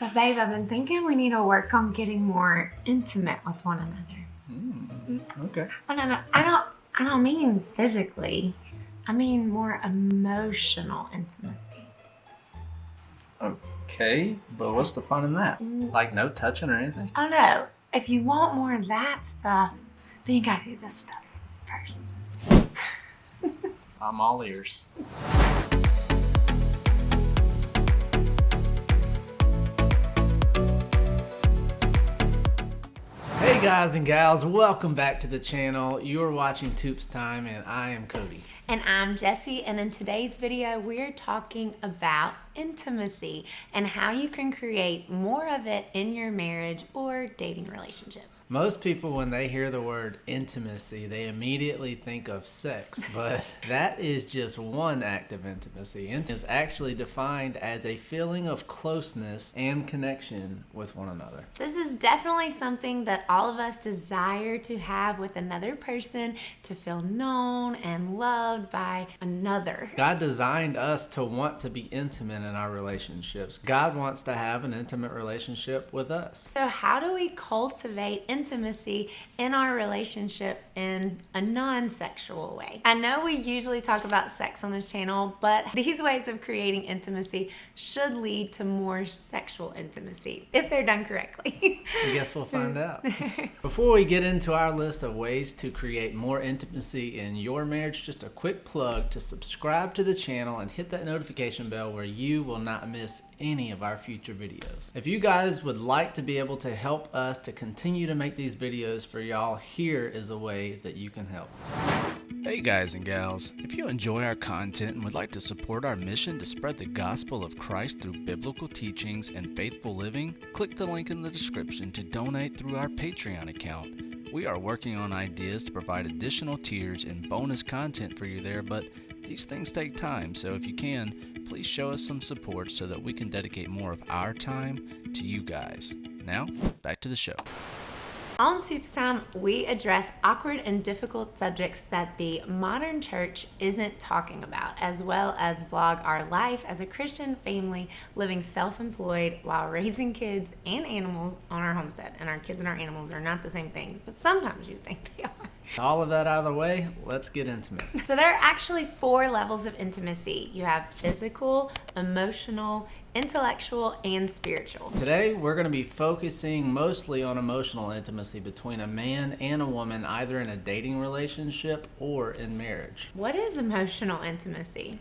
So, babe, I've been thinking we need to work on getting more intimate with one another. Okay. Oh, no, I don't mean physically. I mean more emotional intimacy. Okay, but what's the fun in that? Like no touching or anything? Oh no, if you want more of that stuff, then you gotta do this stuff first. I'm all ears. Hey guys and gals, welcome back to the channel. You're watching Toops Time and I am Cody. And I'm Jessie, and in today's video, we're talking about intimacy and how you can create more of it in your marriage or dating relationship. Most people, when they hear the word intimacy, they immediately think of sex, but that is just one act of intimacy. Intimacy is actually defined as a feeling of closeness and connection with one another. This is definitely something that all of us desire to have with another person, to feel known and loved by another. God designed us to want to be intimate in our relationships. God wants to have an intimate relationship with us. So how do we cultivate intimacy in our relationship in a non-sexual way? I know we usually talk about sex on this channel, but these ways of creating intimacy should lead to more sexual intimacy if they're done correctly. I guess we'll find out. Before we get into our list of ways to create more intimacy in your marriage, just a quick plug to subscribe to the channel and hit that notification bell where you will not miss any of our future videos. If you guys would like to be able to help us to continue to make these videos for y'all, here is a way that you can help. Hey guys and gals, if you enjoy our content and would like to support our mission to spread the gospel of Christ through biblical teachings and faithful living, click the link in the description to donate through our Patreon account. We are working on ideas to provide additional tiers and bonus content for you there, but these things take time, so if you can, please show us some support so that we can dedicate more of our time to you guys. Now, back to the show. On Toops Time, we address awkward and difficult subjects that the modern church isn't talking about, as well as vlog our life as a Christian family living self-employed while raising kids and animals on our homestead. And our kids and our animals are not the same thing, but sometimes you think they are. All of that out of the way, let's get intimate. So there are actually 4 levels of intimacy. You have physical, emotional, intellectual, and spiritual. Today, we're going to be focusing mostly on emotional intimacy between a man and a woman, either in a dating relationship or in marriage. What is emotional intimacy?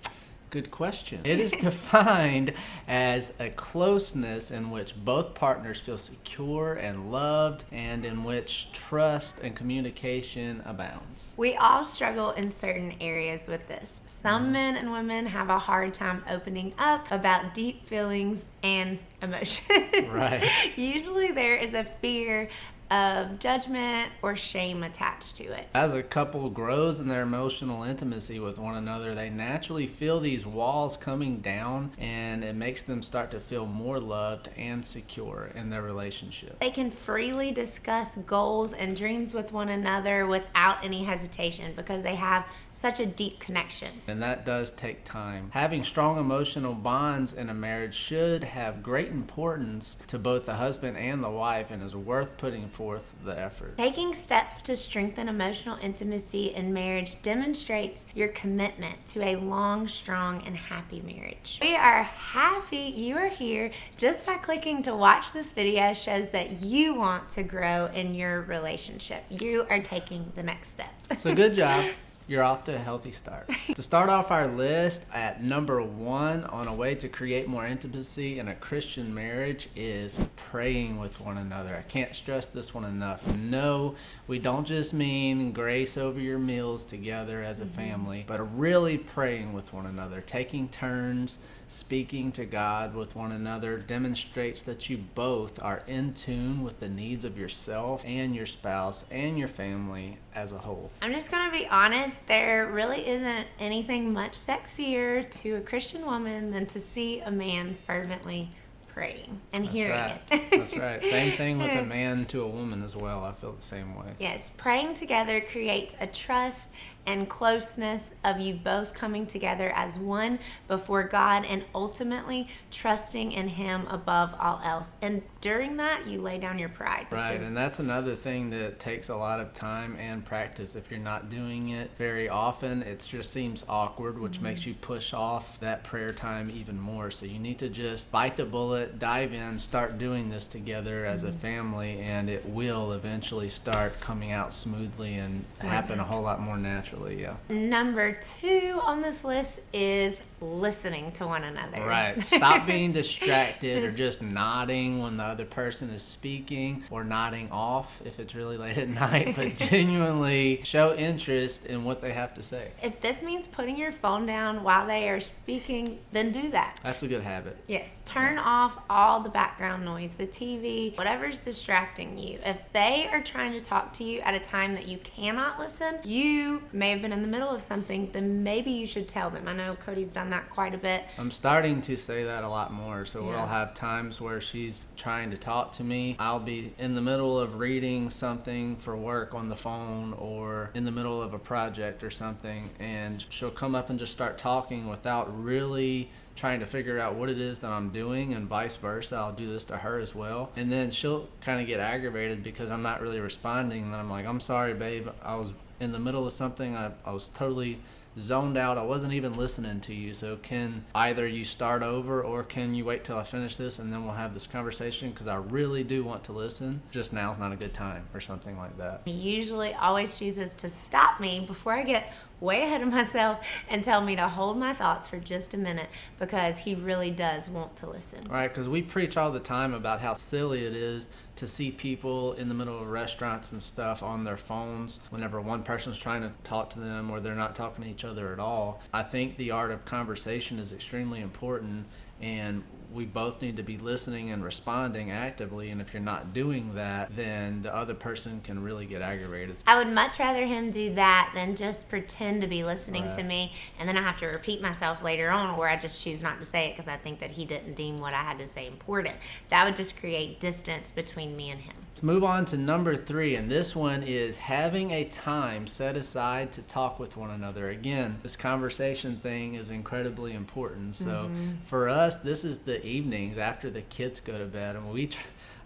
Good question. It is defined as a closeness in which both partners feel secure and loved, and in which trust and communication abounds. We all struggle in certain areas with this. Some men and women have a hard time opening up about deep feelings and emotions. Right. Usually there is a fear of judgment or shame attached to it. As a couple grows in their emotional intimacy with one another, they naturally feel these walls coming down, and it makes them start to feel more loved and secure in their relationship. They can freely discuss goals and dreams with one another without any hesitation because they have such a deep connection. And that does take time. Having strong emotional bonds in a marriage should have great importance to both the husband and the wife, and is worth putting forth the effort. Taking steps to strengthen emotional intimacy in marriage demonstrates your commitment to a long, strong, and happy marriage. We are happy you are here. Just by clicking to watch this video shows that you want to grow in your relationship. You are taking the next step. So good job. You're off to a healthy start. To start off our list, at number 1 on a way to create more intimacy in a Christian marriage is praying with one another. I can't stress this one enough. No, we don't just mean grace over your meals together as a family, but really praying with one another. Taking turns speaking to God with one another demonstrates that you both are in tune with the needs of yourself and your spouse and your family as a whole. I'm just going to be honest, there really isn't anything much sexier to a Christian woman than to see a man fervently praying and hearing it. That's right. Same thing with a man to a woman as well. I feel the same way. Yes, praying together creates a trust and closeness of you both coming together as one before God and ultimately trusting in Him above all else. And during that, you lay down your pride. Right, and that's another thing that takes a lot of time and practice. If you're not doing it very often, it just seems awkward, which makes you push off that prayer time even more. So you need to just bite the bullet, dive in, start doing this together as a family, and it will eventually start coming out smoothly and happen a whole lot more naturally. Yeah. Number 2 on this list is listening to one another. Right. Stop being distracted or just nodding when the other person is speaking, or nodding off if it's really late at night, but genuinely show interest in what they have to say. If this means putting your phone down while they are speaking, then do that. That's a good habit. Yes. Turn off all the background noise, the TV, whatever's distracting you. If they are trying to talk to you at a time that you cannot listen, you may have been in the middle of something, then maybe you should tell them. I know Cody's done that quite a bit. I'm starting to say that a lot more. So we'll have times where she's trying to talk to me. I'll be in the middle of reading something for work on the phone, or in the middle of a project or something, and she'll come up and just start talking without really trying to figure out what it is that I'm doing, and vice versa. I'll do this to her as well. And then she'll kind of get aggravated because I'm not really responding. And then I'm like, I'm sorry, babe. I was in the middle of something. I was totally zoned out. I wasn't even listening to you. So can either you start over, or can you wait till I finish this and then we'll have this conversation, because I really do want to listen. Just now's not a good time, or something like that. He usually always chooses to stop me before I get way ahead of myself and tell me to hold my thoughts for just a minute, because he really does want to listen. Right, because we preach all the time about how silly it is to see people in the middle of restaurants and stuff on their phones whenever one person's trying to talk to them, or they're not talking to each other at all. I think the art of conversation is extremely important, and we both need to be listening and responding actively. And if you're not doing that, then the other person can really get aggravated. I would much rather him do that than just pretend to be listening to me, and then I have to repeat myself later on, or I just choose not to say it because I think that he didn't deem what I had to say important. That would just create distance between me and him. Let's move on to number 3, and this one is having a time set aside to talk with one another. Again, this conversation thing is incredibly important. So for us, this is the evenings after the kids go to bed, and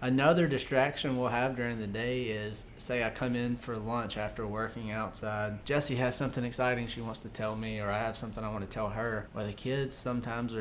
another distraction we'll have during the day is, say I come in for lunch after working outside. Jessie has something exciting she wants to tell me, or I have something I want to tell her. Or the kids sometimes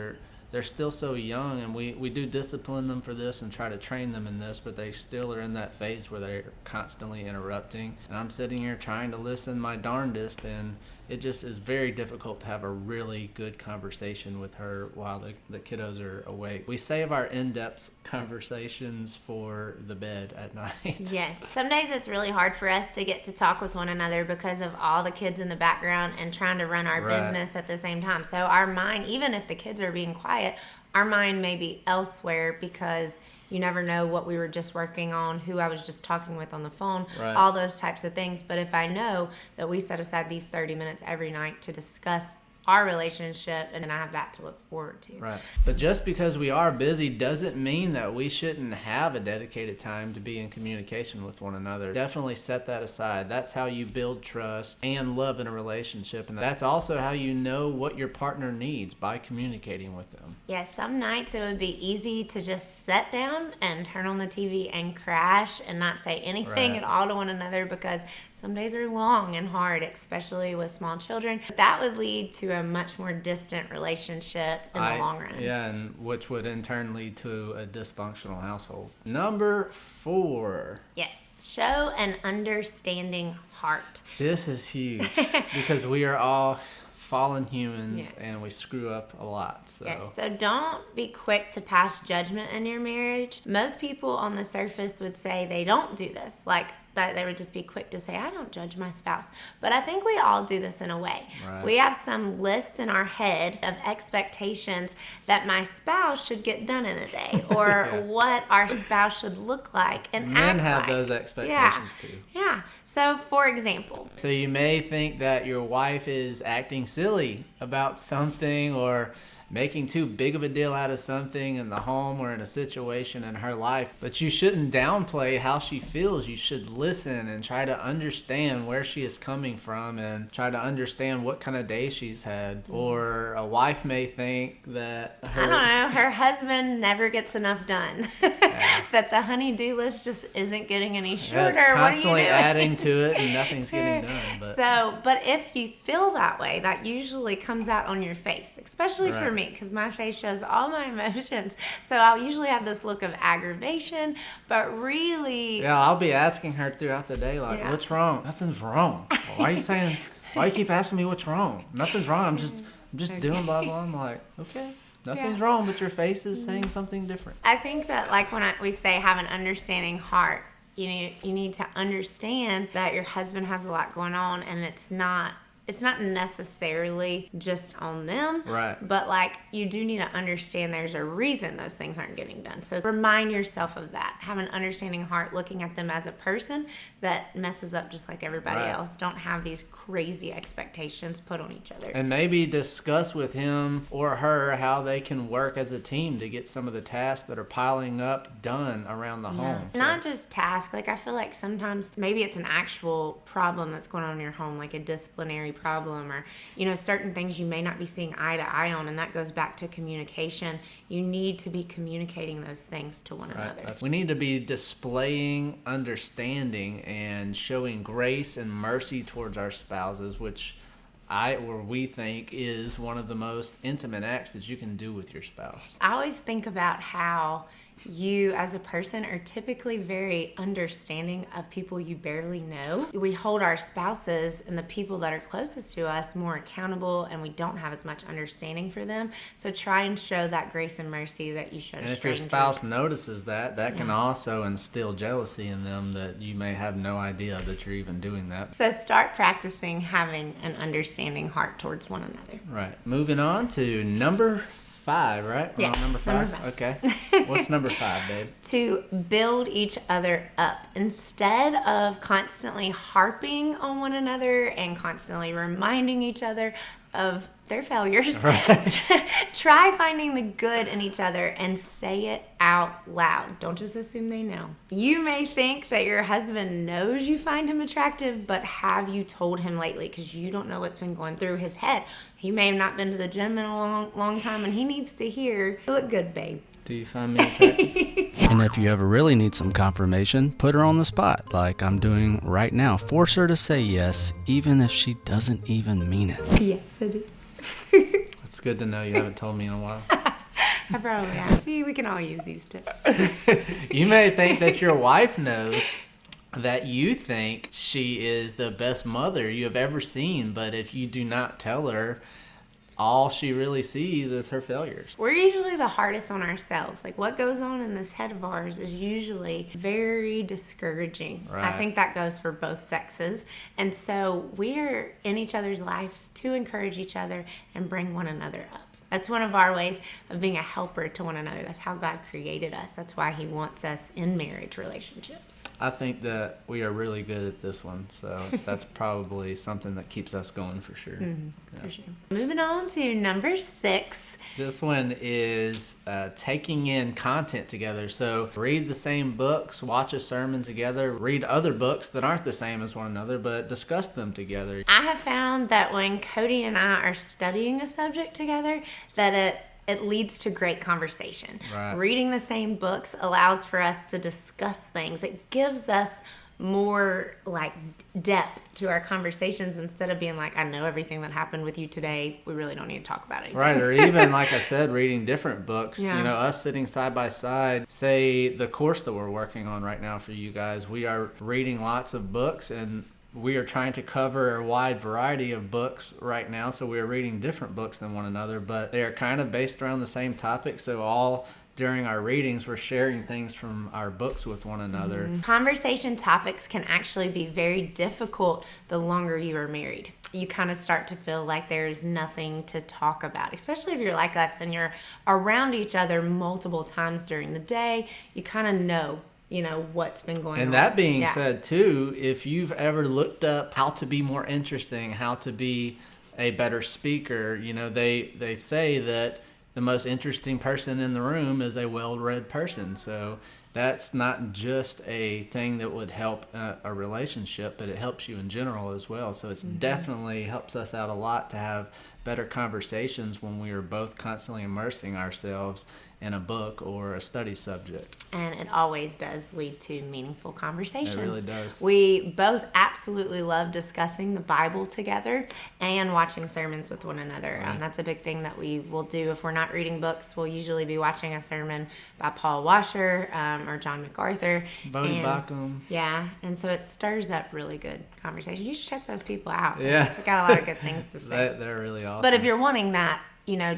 they're still so young, and we do discipline them for this and try to train them in this, but they still are in that phase where they're constantly interrupting. And I'm sitting here trying to listen my darndest, and it just is very difficult to have a really good conversation with her while the kiddos are awake. We save our in-depth conversations for the bed at night. Yes. Some days it's really hard for us to get to talk with one another because of all the kids in the background and trying to run our business at the same time. So our mind, even if the kids are being quiet, our mind may be elsewhere, because you never know what we were just working on, who I was just talking with on the phone, all those types of things. But if I know that we set aside these 30 minutes every night to discuss our relationship, and then I have that to look forward to. Right. But just because we are busy doesn't mean that we shouldn't have a dedicated time to be in communication with one another. Definitely set that aside. That's how you build trust and love in a relationship, and that's also how you know what your partner needs, by communicating with them. Yeah, some nights it would be easy to just sit down and turn on the TV and crash and not say anything at all to one another, because some days are long and hard, especially with small children. That would lead to a much more distant relationship in the long run. Yeah, and which would in turn lead to a dysfunctional household. Number 4. Yes, show an understanding heart. This is huge because we are all fallen humans, and we screw up a lot. So don't be quick to pass judgment in your marriage. Most people on the surface would say they don't do this. Like, that they would just be quick to say, I don't judge my spouse. But I think we all do this in a way. Right. We have some list in our head of expectations that my spouse should get done in a day, or what our spouse should look like and Men act have like. those expectations too. Yeah. So, for example. So you may think that your wife is acting silly about something, or making too big of a deal out of something in the home or in a situation in her life. But you shouldn't downplay how she feels. You should listen and try to understand where she is coming from and try to understand what kind of day she's had. Or a wife may think that her husband never gets enough done. That the honey-do list just isn't getting any shorter. It's constantly adding to it and nothing's getting done. But if you feel that way, that usually comes out on your face, especially for me, because my face shows all my emotions. So I'll usually have this look of aggravation, but really... Yeah, I'll be asking her throughout the day, like, what's wrong? Nothing's wrong. Why are you keep asking me what's wrong? Nothing's wrong. I'm just doing blah, blah. I'm like, okay. Nothing's wrong, but your face is saying something different. I think that, like, when we say have an understanding heart, you need to understand that your husband has a lot going on, and it's not necessarily just on them. Right. But, like, you do need to understand there's a reason those things aren't getting done. So remind yourself of that. Have an understanding heart, looking at them as a person that messes up just like everybody else. Don't have these crazy expectations put on each other. And maybe discuss with him or her how they can work as a team to get some of the tasks that are piling up done around the home. Not just tasks. Like, I feel like sometimes maybe it's an actual problem that's going on in your home, like a disciplinary problem, or certain things you may not be seeing eye to eye on, and that goes back to communication. You need to be communicating those things to one another. We need to be displaying understanding and showing grace and mercy towards our spouses, which we think is one of the most intimate acts that you can do with your spouse. I always think about how you as a person are typically very understanding of people you barely know. We hold our spouses and the people that are closest to us more accountable, and we don't have as much understanding for them. So try and show that grace and mercy that you show to strangers. And if your spouse notices that can also instill jealousy in them, that you may have no idea that you're even doing that. So start practicing having an understanding heart towards one another. Right. Moving on to number 5, right? Yeah. Number 5? Okay. What's number 5, babe? To build each other up. Instead of constantly harping on one another and constantly reminding each other of their failures, try finding the good in each other and say it out loud. Don't just assume they know. You may think that your husband knows you find him attractive, but have you told him lately? Because you don't know what's been going through his head. He may have not been to the gym in a long time, and he needs to hear, "You look good, babe." Do you find me attractive? And if you ever really need some confirmation, put her on the spot, like I'm doing right now. Force her to say yes, even if she doesn't even mean it. Yes, I do. It's good to know you haven't told me in a while. I probably have. See, we can all use these tips. You may think that your wife knows that you think she is the best mother you have ever seen, but if you do not tell her, all she really sees is her failures. We're usually the hardest on ourselves. Like, what goes on in this head of ours is usually very discouraging. Right. I think that goes for both sexes. And so we're in each other's lives to encourage each other and bring one another up. That's one of our ways of being a helper to one another. That's how God created us. That's why He wants us in marriage relationships. I think that we are really good at this one, so that's probably something that keeps us going for sure. Mm-hmm. Yeah. For sure. Moving on to number 6. This one is taking in content together. So read the same books, watch a sermon together, read other books that aren't the same as one another, but discuss them together. I have found that when Cody and I are studying a subject together, that it leads to great conversation. Right. Reading the same books allows for us to discuss things. It gives us more like depth to our conversations instead of being like, I know everything that happened with you today. We really don't need to talk about it. Right, or even, like I said, reading different books. Yeah. You know, us sitting side by side, say the course that we're working on right now for you guys, we are reading lots of books, and we are trying to cover a wide variety of books right now, so we are reading different books than one another, but they are kind of based around the same topic, so all during our readings, we're sharing things from our books with one another. Mm-hmm. Conversation topics can actually be very difficult the longer you are married. You kind of start to feel like there's nothing to talk about, especially if you're like us and you're around each other multiple times during the day. You kind of know what's been going on. And that being said, too, if you've ever looked up how to be more interesting, how to be a better speaker, they say that the most interesting person in the room is a well-read person. So that's not just a thing that would help a relationship, but it helps you in general as well. So it's definitely helps us out a lot to have better conversations when we are both constantly immersing ourselves in a book or a study subject. And it always does lead to meaningful conversations. It really does. We both absolutely love discussing the Bible together and watching sermons with one another. Right. That's a big thing that we will do. If we're not reading books, we'll usually be watching a sermon by Paul Washer or John MacArthur. Bodie Bacham. Yeah, and so it stirs up really good conversation. You should check those people out. Yeah. They got a lot of good things to say. They're really awesome. But if you're wanting that,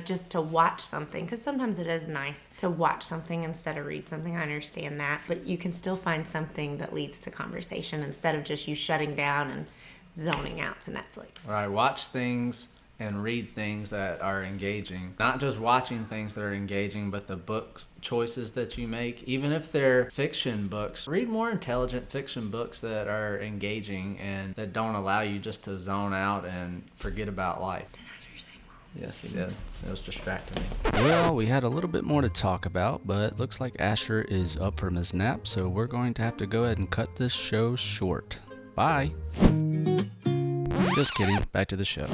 just to watch something, because sometimes it is nice to watch something instead of read something. I understand that. But you can still find something that leads to conversation instead of just you shutting down and zoning out to Netflix. All right, watch things and read things that are engaging. Not just watching things that are engaging, but the books choices that you make. Even if they're fiction books, read more intelligent fiction books that are engaging and that don't allow you just to zone out and forget about life. Yes, he did. So it was distracting me. Well, we had a little bit more to talk about, but looks like Asher is up from his nap, so we're going to have to go ahead and cut this show short. Bye. Just kidding. Back to the show.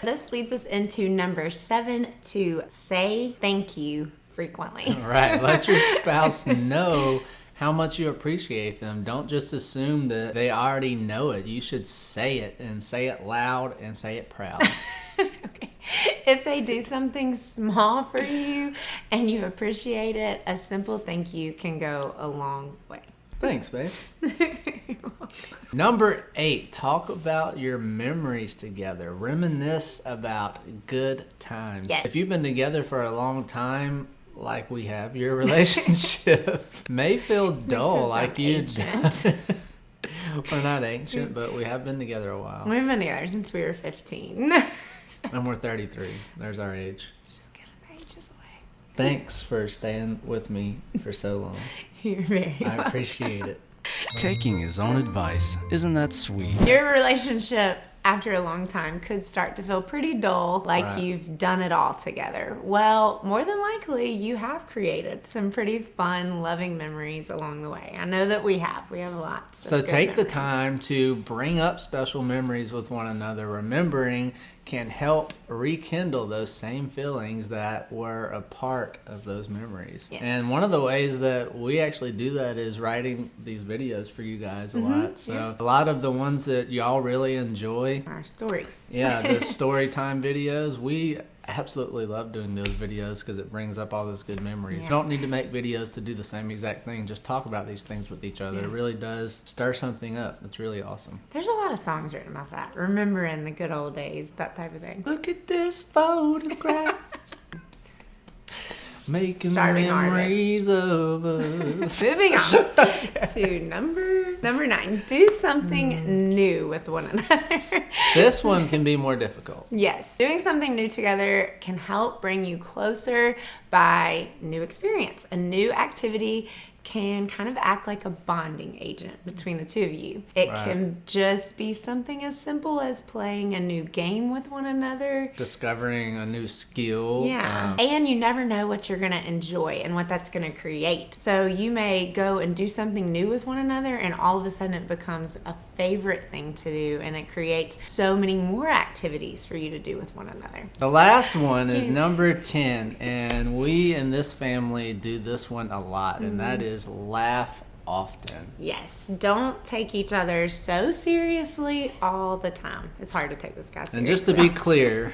This leads us into number 7, to say thank you frequently. All right. Let your spouse know how much you appreciate them. Don't just assume that they already know it. You should say it, and say it loud, and say it proud. Okay. If they do something small for you and you appreciate it, a simple thank you can go a long way. Thanks, babe. Number 8, talk about your memories together. Reminisce about good times. Yes. If you've been together for a long time, like we have, your relationship may feel dull, like you don't. We're not ancient, but we have been together a while. We've been together since we were 15. And we're 33. There's our age. Just giving ages away. Thanks for staying with me for so long. You're very I welcome. appreciate it. Taking his own advice. Isn't that sweet? Your relationship after a long time could start to feel pretty dull, like Right. you've done it all together. Well, more than likely, you have created some pretty fun, loving memories along the way. I know that we have. We have lots of So good take the memories. time to bring up special memories with one another. Remembering can help rekindle those same feelings that were a part of those memories. Yes. And one of the ways that we actually do that is writing these videos for you guys a lot. So a lot of the ones that y'all really enjoy, Our stories. yeah, the story time videos, we absolutely love doing those videos because it brings up all those good memories. Yeah. You don't need to make videos to do the same exact thing. Just talk about these things with each other. Yeah. It really does stir something up. It's really awesome. There's a lot of songs written about that. Remembering the good old days, that type of thing. Look at this photograph. Making Starving memories of us. Moving on to number 9. Do something new with one another. This one can be more difficult. Yes. Doing something new together can help bring you closer by new experience. A new activity can kind of act like a bonding agent between the two of you. It Right. can just be something as simple as playing a new game with one another. Discovering a new skill. Yeah. And you never know what you're going to enjoy and what that's going to create. So you may go and do something new with one another, and all of a sudden it becomes a favorite thing to do, and it creates so many more activities for you to do with one another. The last one is number 10, and we in this family do this one a lot, and that is laugh often. Yes. Don't take each other so seriously all the time. It's hard to take this guy seriously. And just to be clear,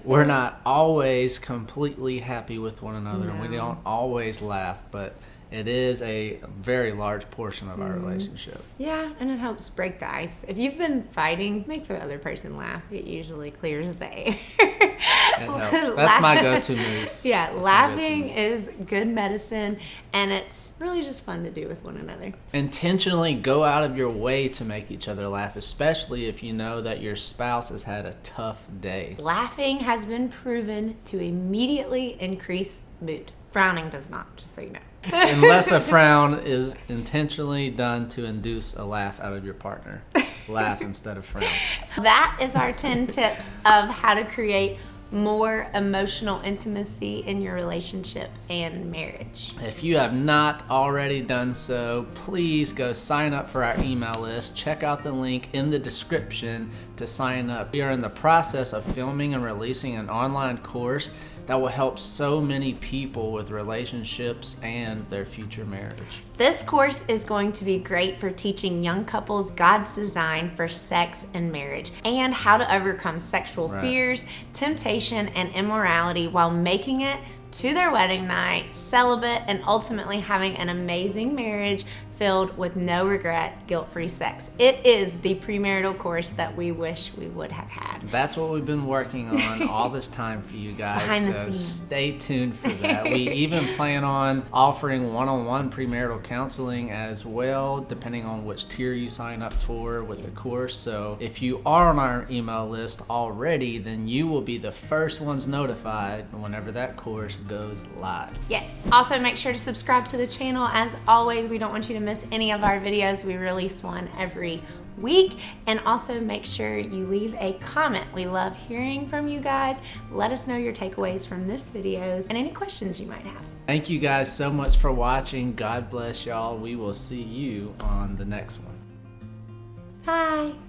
we're not always completely happy with one another, and we No. don't always laugh, but it is a very large portion of our relationship. Yeah, and it helps break the ice. If you've been fighting, make the other person laugh. It usually clears the air. It helps. That's my go-to move. Yeah, That's my laughing go-to. is good medicine, and it's really just fun to do with one another. Intentionally go out of your way to make each other laugh, especially if you know that your spouse has had a tough day. Laughing has been proven to immediately increase mood. Frowning does not, just so you know. Unless a frown is intentionally done to induce a laugh out of your partner. Laugh instead of frown. That is our 10 tips of how to create more emotional intimacy in your relationship and marriage. If you have not already done so, please go sign up for our email list. Check out the link in the description to sign up. We are in the process of filming and releasing an online course that will help so many people with relationships and their future marriage. This course is going to be great for teaching young couples God's design for sex and marriage and how to overcome sexual fears, temptation, and immorality while making it to their wedding night, celibate, and ultimately having an amazing marriage filled with no regret, guilt-free sex. It is the premarital course that we wish we would have had. That's what we've been working on all this time for you guys. Behind the so scenes. Stay tuned for that. We even plan on offering one-on-one premarital counseling as well, depending on which tier you sign up for with the course. So if you are on our email list already, then you will be the first ones notified whenever that course goes live. Yes. Also, make sure to subscribe to the channel. As always, we don't want you to miss any of our videos. We release one every week. And also make sure you leave a comment. We love hearing from you guys. Let us know your takeaways from this videos and any questions you might have. Thank you guys so much for watching. God bless y'all. We will see you on the next one. Bye.